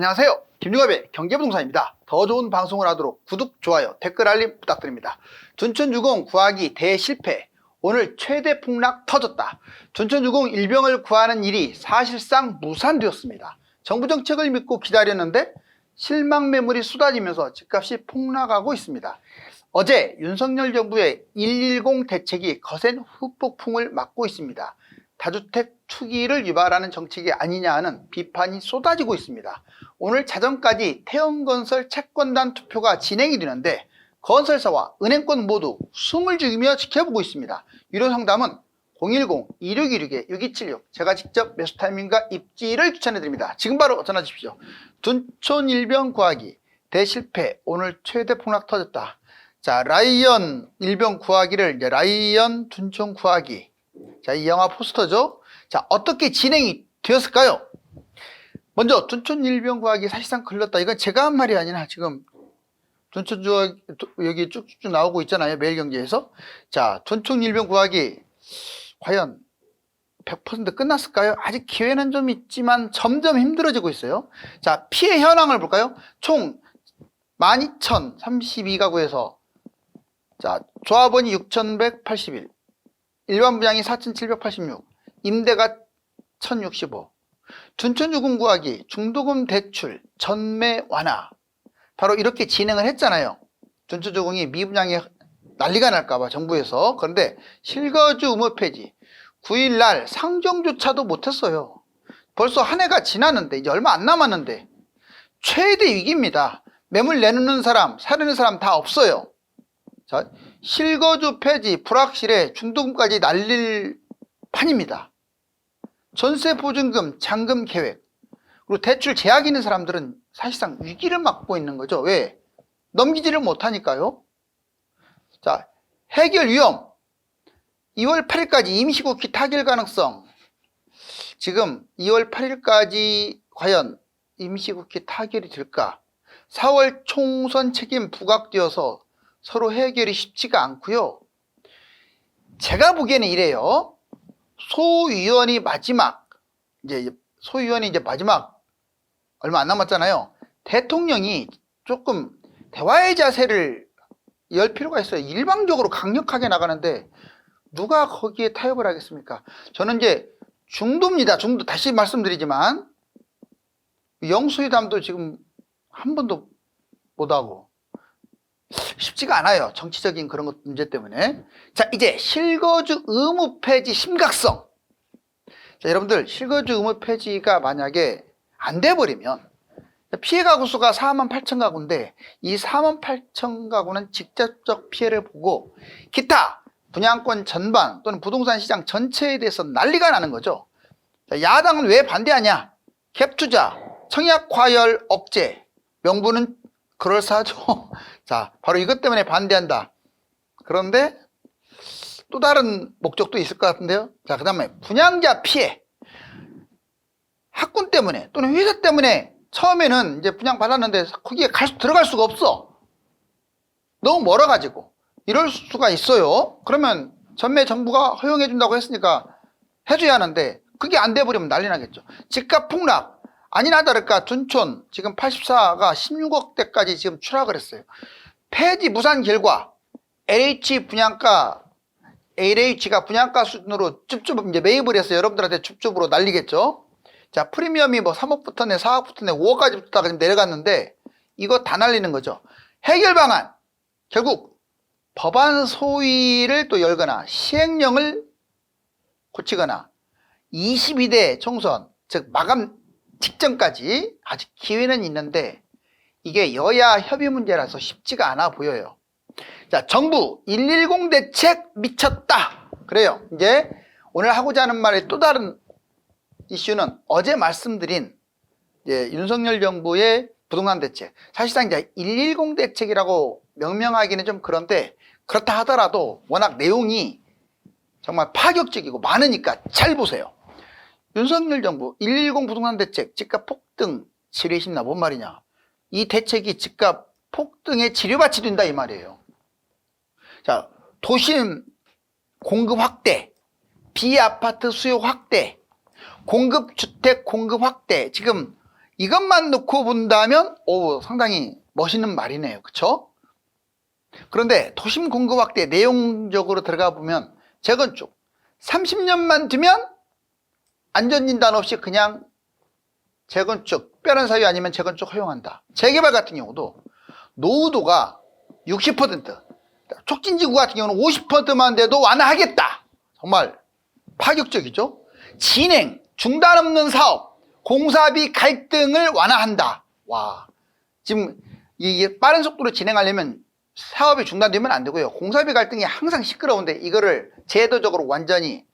안녕하세요. 김용엽의 경제부동산입니다. 더 좋은 방송을 하도록 구독, 좋아요, 댓글 알림 부탁드립니다. 둔촌주공 구하기 대실패. 오늘 최대 폭락 터졌다. 둔촌주공 일병을 구하는 일이 사실상 무산되었습니다. 정부 정책을 믿고 기다렸는데 실망 매물이 쏟아지면서 집값이 폭락하고 있습니다. 어제 윤석열 정부의 110 대책이 거센 후폭풍을 맞고 있습니다. 다주택 투기를 유발하는 정책이 아니냐 하는 비판이 쏟아지고 있습니다. 오늘 자정까지 태영건설 채권단 투표가 진행이 되는데 건설사와 은행권 모두 숨을 죽이며 지켜보고 있습니다. 유료 상담은 010-2616-6276 제가 직접 매수 타이밍과 입지를 추천해드립니다. 지금 바로 전화 주십시오. 둔촌 일병 구하기 대실패. 오늘 최대 폭락 터졌다. 자, 라이언 일병 구하기를 이제 라이언 둔촌 구하기. 자, 이 영화 포스터죠. 자, 어떻게 진행이 되었을까요? 먼저 둔촌 일병 구하기 사실상 걸렸다. 이건 제가 한 말이 아니라 지금 둔촌 여기 쭉쭉 나오고 있잖아요. 매일경제에서. 자, 둔촌 일병 구하기 과연 100% 끝났을까요? 아직 기회는 좀 있지만 점점 힘들어지고 있어요. 자, 피해 현황을 볼까요? 총 12,032가구에서 자, 조합원이 6,181, 일반 분양이 4,786, 임대가 1,065, 둔촌주공 구하기, 중도금 대출, 전매 완화. 바로 이렇게 진행을 했잖아요. 둔촌주공이 미분양이 난리가 날까봐 정부에서. 그런데 실거주 의무 폐지 9일날 상정조차도 못했어요. 벌써 한 해가 지났는데 이제 얼마 안 남았는데 최대 위기입니다. 매물 내놓는 사람, 사려는 사람 다 없어요. 자, 실거주 폐지, 불확실해 중도금까지 날릴 판입니다. 전세보증금, 잔금 계획, 그리고 대출 제약 있는 사람들은 사실상 위기를 맞고 있는 거죠. 왜? 넘기지를 못하니까요. 자, 해결 위험. 2월 8일까지 임시국회 타결 가능성. 지금 2월 8일까지 과연 임시국회 타결이 될까? 4월 총선 책임 부각되어서 서로 해결이 쉽지가 않고요. 제가 보기에는 이래요. 소위원이 마지막 얼마 안 남았잖아요. 대통령이 조금 대화의 자세를 열 필요가 있어요. 일방적으로 강력하게 나가는데 누가 거기에 타협을 하겠습니까? 저는 이제 중도입니다. 중도. 다시 말씀드리지만 영수회담도 지금 한 번도 못하고 쉽지가 않아요. 정치적인 그런 것 문제 때문에. 자, 이제 실거주 의무 폐지 심각성. 자, 여러분들 실거주 의무 폐지가 만약에 안 돼버리면 피해 가구 수가 48,000가구인데 이 48,000가구는 직접적 피해를 보고 기타 분양권 전반 또는 부동산 시장 전체에 대해서 난리가 나는 거죠. 자, 야당은 왜 반대하냐? 갭투자, 청약 과열 억제. 명분은 그럴싸하죠. 자, 바로 이것 때문에 반대한다. 그런데 또 다른 목적도 있을 것 같은데요. 자, 그 다음에 분양자 피해. 학군 때문에 또는 회사 때문에 처음에는 이제 분양 받았는데 거기에 들어갈 수가 없어. 너무 멀어가지고. 이럴 수가 있어요. 그러면 전매 정부가 허용해 준다고 했으니까 해줘야 하는데 그게 안 돼버리면 난리 나겠죠. 집값 폭락. 아니나 다를까 둔촌 지금 84가 16억대까지 지금 추락을 했어요. 폐지 무산 결과 LH가 분양가 수준으로 줍줍 이제 매입을 해서 여러분들한테 줍줍으로 날리겠죠. 자, 프리미엄이 뭐 3억부터 내 4억부터 내 5억까지 붙다가 지금 내려갔는데 이거 다 날리는 거죠. 해결 방안. 결국 법안 소위를 또 열거나 시행령을 고치거나 22대 총선 즉 마감 직전까지 아직 기회는 있는데 이게 여야 협의 문제라서 쉽지가 않아 보여요. 자, 정부 110 대책 미쳤다. 그래요. 이제 오늘 하고자 하는 말의 또 다른 이슈는 어제 말씀드린 이제 윤석열 정부의 부동산 대책. 사실상 이제 110 대책이라고 명명하기는 좀 그런데 그렇다 하더라도 워낙 내용이 정말 파격적이고 많으니까 잘 보세요. 윤석열 정부 110 부동산 대책 집값 폭등 치료에 심나. 뭔 말이냐? 이 대책이 집값 폭등에 치료받이 된다 이 말이에요. 자, 도심 공급 확대, 비아파트 수요 확대, 공급 주택 공급 확대. 지금 이것만 놓고 본다면 상당히 멋있는 말이네요. 그쵸? 그런데 도심 공급 확대 내용적으로 들어가 보면 재건축 30년만 두면 안전진단 없이 그냥 재건축, 특별한 사유 아니면 재건축 허용한다. 재개발 같은 경우도 노후도가 60%, 촉진지구 같은 경우는 50%만 돼도 완화하겠다. 정말 파격적이죠. 진행, 중단 없는 사업, 공사비 갈등을 완화한다. 와, 지금 이게 빠른 속도로 진행하려면 사업이 중단되면 안 되고요. 공사비 갈등이 항상 시끄러운데 이거를 제도적으로 완전히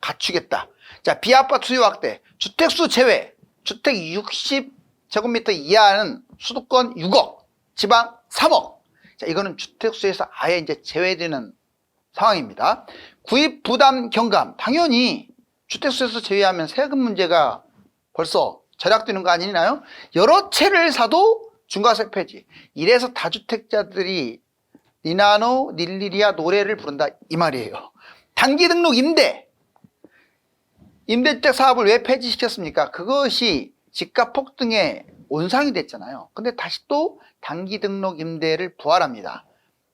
갖추겠다. 자, 비아파트 수요 확대, 주택수 제외, 주택 60제곱미터 이하는 수도권 6억, 지방 3억. 자, 이거는 주택수에서 아예 이제 제외되는 상황입니다. 구입 부담 경감, 당연히 주택수에서 제외하면 세금 문제가 벌써 절약되는 거 아니나요? 여러 채를 사도 중과세 폐지. 이래서 다주택자들이 니나노 닐리리아 노래를 부른다 이 말이에요. 단기 등록 임대주택 사업을 왜 폐지시켰습니까? 그것이 집값 폭등의 온상이 됐잖아요. 근데 다시 또 단기 등록 임대를 부활합니다.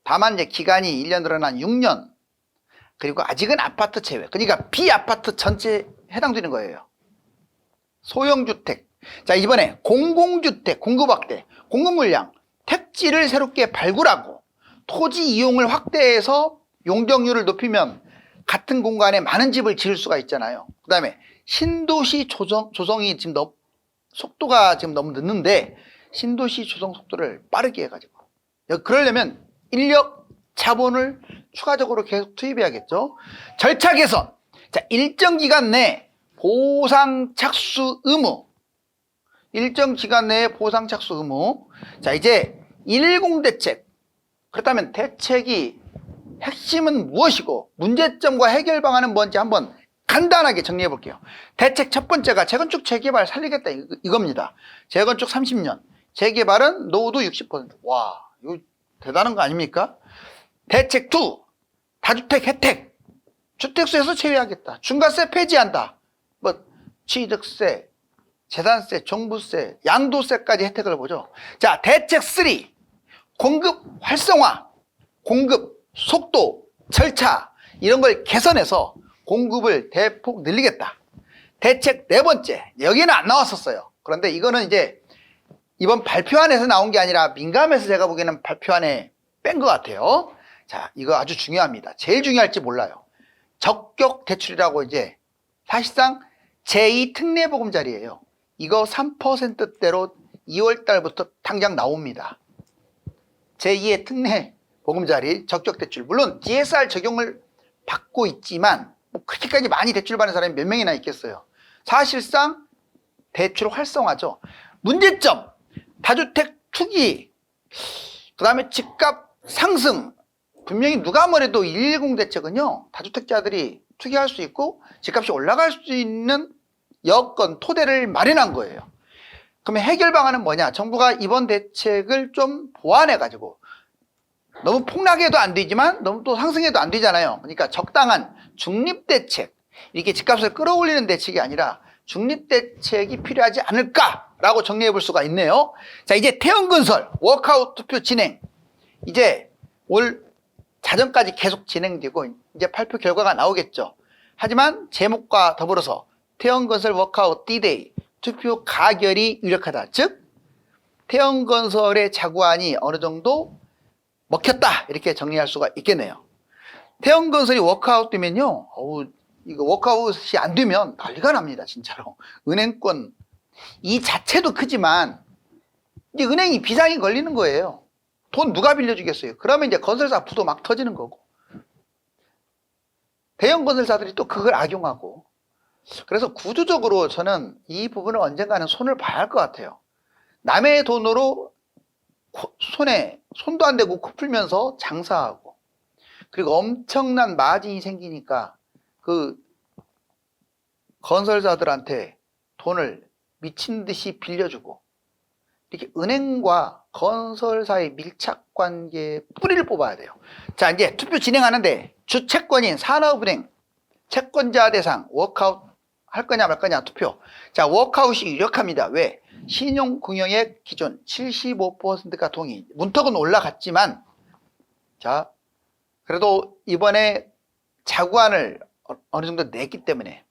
다만 이제 기간이 1년 늘어난 6년, 그리고 아직은 아파트 제외, 그러니까 비아파트 전체에 해당되는 거예요. 소형주택. 자, 이번에 공공주택 공급 확대, 공급 물량, 택지를 새롭게 발굴하고 토지 이용을 확대해서 용적률을 높이면 같은 공간에 많은 집을 지을 수가 있잖아요. 그 다음에 신도시 조성이 지금 속도가 지금 너무 늦는데 신도시 조성 속도를 빠르게 해가지고 그러려면 인력, 자본을 추가적으로 계속 투입해야겠죠. 절차 개선. 자, 일정 기간 내 보상 착수 의무. 일정 기간 내에 보상 착수 의무. 자, 이제 110 대책. 그렇다면 대책이 핵심은 무엇이고 문제점과 해결 방안은 뭔지 한번 간단하게 정리해 볼게요. 대책 첫 번째가 재건축 재개발 살리겠다 이겁니다. 재건축 30년, 재개발은 노후도 60%. 와, 이거 대단한 거 아닙니까? 대책 2, 다주택 혜택. 주택수에서 제외하겠다. 중과세 폐지한다. 뭐 취득세, 재산세, 종부세, 양도세까지 혜택을 보죠. 자, 대책 3, 공급 활성화, 공급 속도, 절차 이런 걸 개선해서 공급을 대폭 늘리겠다. 대책 네 번째, 여기는 안 나왔었어요. 그런데 이거는 이제 이번 발표안에서 나온 게 아니라 민감해서 제가 보기에는 발표안에 뺀 것 같아요. 자, 이거 아주 중요합니다. 제일 중요할지 몰라요. 적격 대출이라고 이제 사실상 제2 특례보금자리예요. 이거 3%대로 2월 달부터 당장 나옵니다. 제2의 특례보금자리 적격 대출. 물론 DSR 적용을 받고 있지만 뭐 그렇게까지 많이 대출 받는 사람이 몇 명이나 있겠어요. 사실상 대출 활성화죠. 문제점, 다주택 투기, 그 다음에 집값 상승. 분명히 누가 뭐래도 110 대책은요, 다주택자들이 투기할 수 있고 집값이 올라갈 수 있는 여건, 토대를 마련한 거예요. 그러면 해결 방안은 뭐냐? 정부가 이번 대책을 좀 보완해가지고 너무 폭락해도 안 되지만 너무 또 상승해도 안 되잖아요. 그러니까 적당한 중립대책, 이렇게 집값을 끌어올리는 대책이 아니라 중립대책이 필요하지 않을까라고 정리해 볼 수가 있네요. 자, 이제 태형건설 워크아웃 투표 진행. 이제 올 자정까지 계속 진행되고 이제 발표 결과가 나오겠죠. 하지만 제목과 더불어서 태형건설 워크아웃 D-Day 투표 가결이 유력하다. 즉 태형건설의 자구안이 어느 정도 먹혔다, 이렇게 정리할 수가 있겠네요. 태형건설이 워크아웃 되면요, 이거 워크아웃이 안 되면 난리가 납니다. 진짜로. 은행권 이 자체도 크지만 이제 은행이 비상이 걸리는 거예요. 돈 누가 빌려주겠어요? 그러면 이제 건설사 부도 막 터지는 거고, 대형 건설사들이 또 그걸 악용하고. 그래서 구조적으로 저는 이 부분을 언젠가는 손을 봐야 할 것 같아요. 남의 돈으로 손도 안 대고 코 풀면서 장사하고, 그리고 엄청난 마진이 생기니까 그 건설사들한테 돈을 미친 듯이 빌려주고, 이렇게 은행과 건설사의 밀착 관계의 뿌리를 뽑아야 돼요. 자, 이제 투표 진행하는데 주채권인 산업은행 채권자 대상 워크아웃 할 거냐 말 거냐 투표. 자, 워크아웃이 유력합니다. 왜? 신용금융의 기준 75%가 동의. 문턱은 올라갔지만, 자, 그래도 이번에 자구안을 어느 정도 냈기 때문에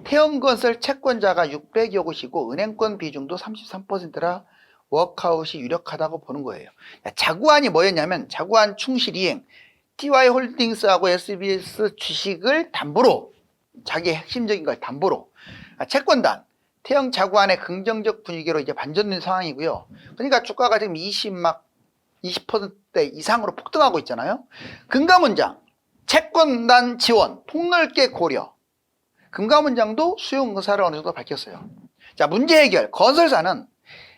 태형건설 채권자가 600여 곳이고 은행권 비중도 33%라 워크아웃이 유력하다고 보는 거예요. 자구안이 뭐였냐면 자구안 충실 이행, TY홀딩스하고 SBS 주식을 담보로, 자기의 핵심적인 걸 담보로, 채권단, 태형 자구안의 긍정적 분위기로 이제 반전된 상황이고요. 그러니까 주가가 지금 20% 이상으로 폭등하고 있잖아요. 금감원장, 채권단 지원, 폭넓게 고려. 금감원장도 수용 의사를 어느 정도 밝혔어요. 자, 문제 해결. 건설사는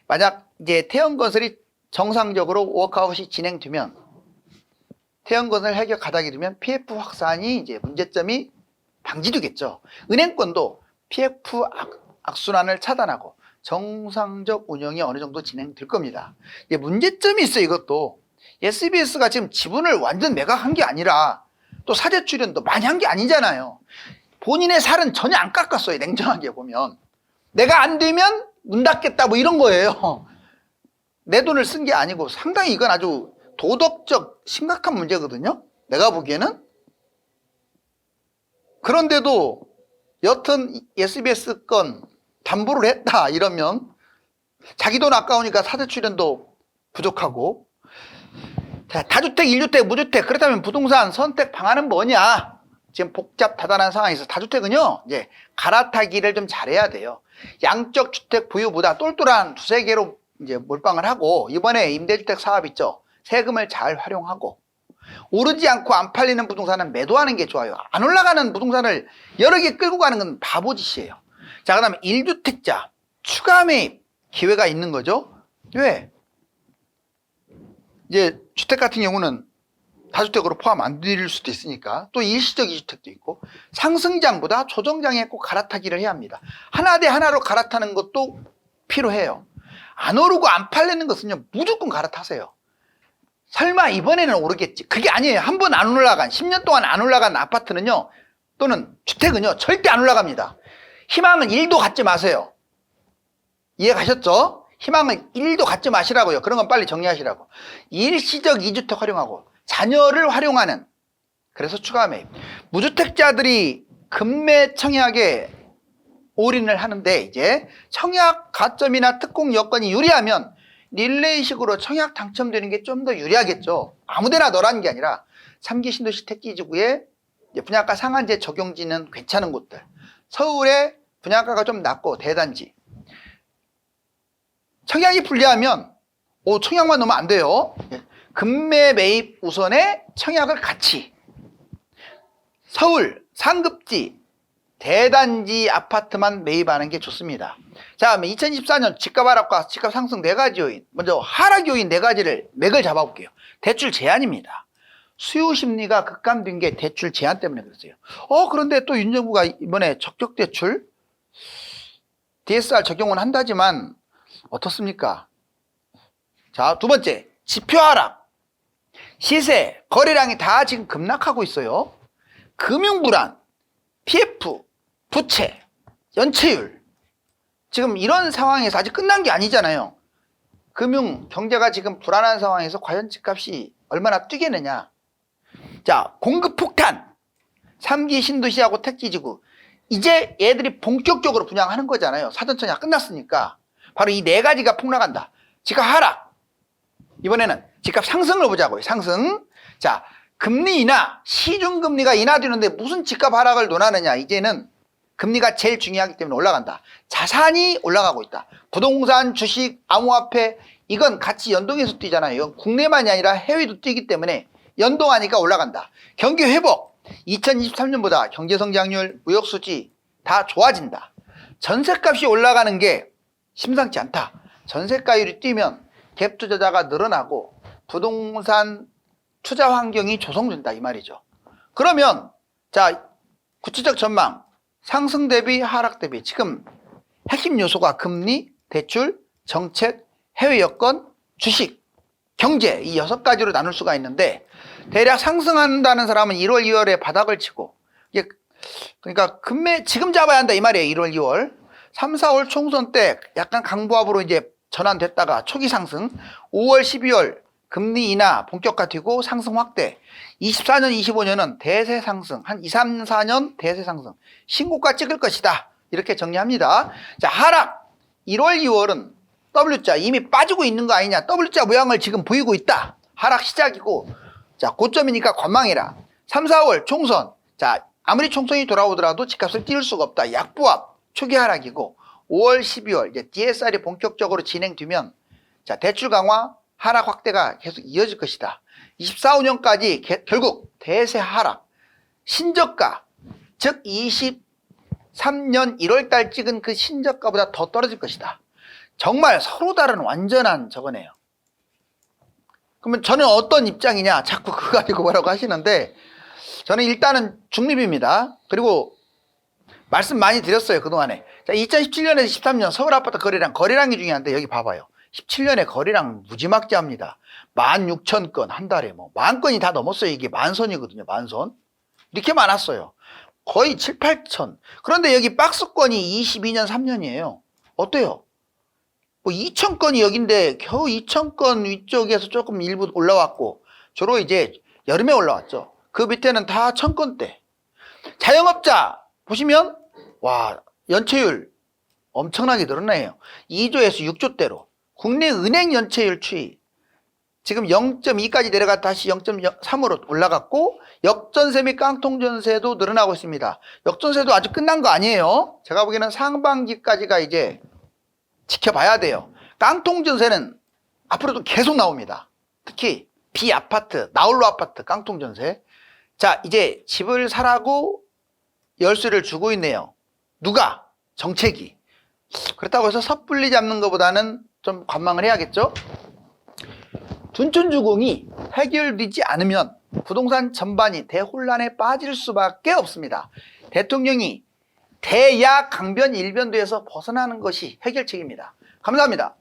만약 이제 태형건설이 정상적으로 워크아웃이 진행되면, 태형건설 해결 가닥이 되면 PF 확산이 이제 문제점이 방지되겠죠. 은행권도 PF 악순환을 차단하고 정상적 운영이 어느 정도 진행될 겁니다. 이게 문제점이 있어요. 이것도 SBS가 지금 지분을 완전 매각한 게 아니라 또 사재 출연도 많이 한 게 아니잖아요. 본인의 살은 전혀 안 깎았어요. 냉정하게 보면 내가 안 되면 문 닫겠다 뭐 이런 거예요. 내 돈을 쓴 게 아니고 상당히 이건 아주 도덕적 심각한 문제거든요. 내가 보기에는. 그런데도 여튼 SBS 건 담보를 했다 이러면 자기 돈 아까우니까 사대 출연도 부족하고. 자, 다주택, 1주택, 무주택. 그렇다면 부동산 선택 방안은 뭐냐? 지금 복잡 다단한 상황에서 다주택은요, 이제 갈아타기를 좀 잘해야 돼요. 양적 주택 보유보다 똘똘한 두세 개로 이제 몰빵을 하고, 이번에 임대주택 사업 있죠. 세금을 잘 활용하고, 오르지 않고 안 팔리는 부동산은 매도하는 게 좋아요. 안 올라가는 부동산을 여러 개 끌고 가는 건 바보짓이에요. 자, 그 다음에 1주택자 추가 매입 기회가 있는 거죠. 왜? 이제 주택 같은 경우는 다주택으로 포함 안 될 수도 있으니까. 또 일시적 2주택도 있고, 상승장보다 조정장에 꼭 갈아타기를 해야 합니다. 하나 대 하나로 갈아타는 것도 필요해요. 안 오르고 안 팔리는 것은요, 무조건 갈아타세요. 설마 이번에는 오르겠지. 그게 아니에요. 한 번 안 올라간, 10년 동안 안 올라간 아파트는요, 또는 주택은요, 절대 안 올라갑니다. 희망은 1도 갖지 마세요. 이해 가셨죠? 희망은 1도 갖지 마시라고요. 그런 건 빨리 정리하시라고. 일시적 2주택 활용하고 자녀를 활용하는, 그래서 추가 매입. 무주택자들이 급매 청약에 올인을 하는데, 이제 청약 가점이나 특공 여건이 유리하면 릴레이식으로 청약 당첨되는 게 좀 더 유리하겠죠. 아무데나 넣으라는 게 아니라 3기 신도시 택지지구에 분양가 상한제 적용지는 괜찮은 곳들, 서울에 분양가가 좀 낮고 대단지, 청약이 불리하면 청약만 넣으면 안 돼요. 급매 매입 우선에 청약을 같이. 서울 상급지 대단지 아파트만 매입하는 게 좋습니다. 자, 2024년 집값 하락과 집값 상승 4가지 요인, 먼저 하락 요인 4가지를 맥을 잡아볼게요. 대출 제한입니다. 수요 심리가 급감된 게 대출 제한 때문에 그랬어요. 그런데 또 윤 정부가 이번에 적격 대출 DSR 적용은 한다지만 어떻습니까? 자, 두 번째, 지표 하락. 시세, 거래량이 다 지금 급락하고 있어요. 금융 불안, PF, 부채, 연체율. 지금 이런 상황에서 아직 끝난 게 아니잖아요. 금융, 경제가 지금 불안한 상황에서 과연 집값이 얼마나 뛰겠느냐. 자, 공급 폭탄. 3기 신도시하고 택지지구. 이제 얘들이 본격적으로 분양하는 거잖아요. 사전청약 끝났으니까. 바로 이 4가지가 폭락한다. 집값 하락. 이번에는 집값 상승을 보자고요. 상승. 자, 금리 인하, 시중금리가 인하되는데 무슨 집값 하락을 논하느냐. 이제는 금리가 제일 중요하기 때문에 올라간다. 자산이 올라가고 있다. 부동산, 주식, 암호화폐, 이건 같이 연동해서 뛰잖아요. 이건 국내만이 아니라 해외도 뛰기 때문에 연동하니까 올라간다. 경기 회복, 2023년보다 경제성장률, 무역수지 다 좋아진다. 전셋값이 올라가는 게 심상치 않다. 전세가율이 뛰면 갭 투자자가 늘어나고 부동산 투자 환경이 조성된다 이 말이죠. 그러면 자, 구체적 전망, 상승 대비 하락 대비. 지금 핵심 요소가 금리, 대출, 정책, 해외 여건, 주식, 경제, 이 6가지로 나눌 수가 있는데, 대략 상승한다는 사람은 1월, 2월에 바닥을 치고, 이게 그러니까 지금 잡아야 한다 이 말이에요. 1월, 2월. 3, 4월 총선 때 약간 강보합으로 이제 전환됐다가 초기 상승. 5월, 12월 금리 인하 본격화되고 상승 확대. 24년, 25년은 대세 상승. 한 2, 3, 4년 대세 상승. 신고가 찍을 것이다. 이렇게 정리합니다. 자, 하락. 1월, 2월은 W자 이미 빠지고 있는 거 아니냐. W자 모양을 지금 보이고 있다. 하락 시작이고. 자, 고점이니까 관망해라. 3, 4월 총선. 자, 아무리 총선이 돌아오더라도 집값을 띄울 수가 없다. 약보합 초기 하락이고 5월, 12월 이제 DSR이 본격적으로 진행되면 자, 대출 강화 하락 확대가 계속 이어질 것이다. 24, 5년까지 결국 대세 하락 신저가 즉 23년 1월 달 찍은 그 신저가보다 더 떨어질 것이다. 정말 서로 다른 완전한 저거네요. 그러면 저는 어떤 입장이냐 자꾸 그거 가지고 뭐라고 하시는데 저는 일단은 중립입니다. 그리고 말씀 많이 드렸어요 그동안에. 자, 2017년에서 13년 서울 아파트 거래량이 중요한데 여기 봐봐요. 17년에 거래량 무지막지합니다. 16,000건 한 달에 뭐 10,000건이 다 넘었어요. 이게 만선이거든요. 만선. 이렇게 많았어요. 거의 7, 8천. 그런데 여기 박스권이 22년 3년이에요. 어때요? 뭐 2,000건이 여긴데 겨우 2,000건 위쪽에서 조금 일부 올라왔고 주로 이제 여름에 올라왔죠. 그 밑에는 다 1,000건대. 자영업자 보시면 와 연체율 엄청나게 늘어나요. 2조에서 6조대로. 국내 은행 연체율 추이 지금 0.2까지 내려가 다시 0.3으로 올라갔고 역전세 및 깡통전세도 늘어나고 있습니다. 역전세도 아직 끝난 거 아니에요. 제가 보기에는 상반기까지가 이제 지켜봐야 돼요. 깡통전세는 앞으로도 계속 나옵니다. 특히 비아파트, 나홀로 아파트 깡통전세. 자, 이제 집을 사라고 열쇠를 주고 있네요. 누가? 정책이. 그렇다고 해서 섣불리 잡는 것보다는 좀 관망을 해야겠죠. 둔촌주공이 해결되지 않으면 부동산 전반이 대혼란에 빠질 수밖에 없습니다. 대통령이 대야 강변 일변도에서 벗어나는 것이 해결책입니다. 감사합니다.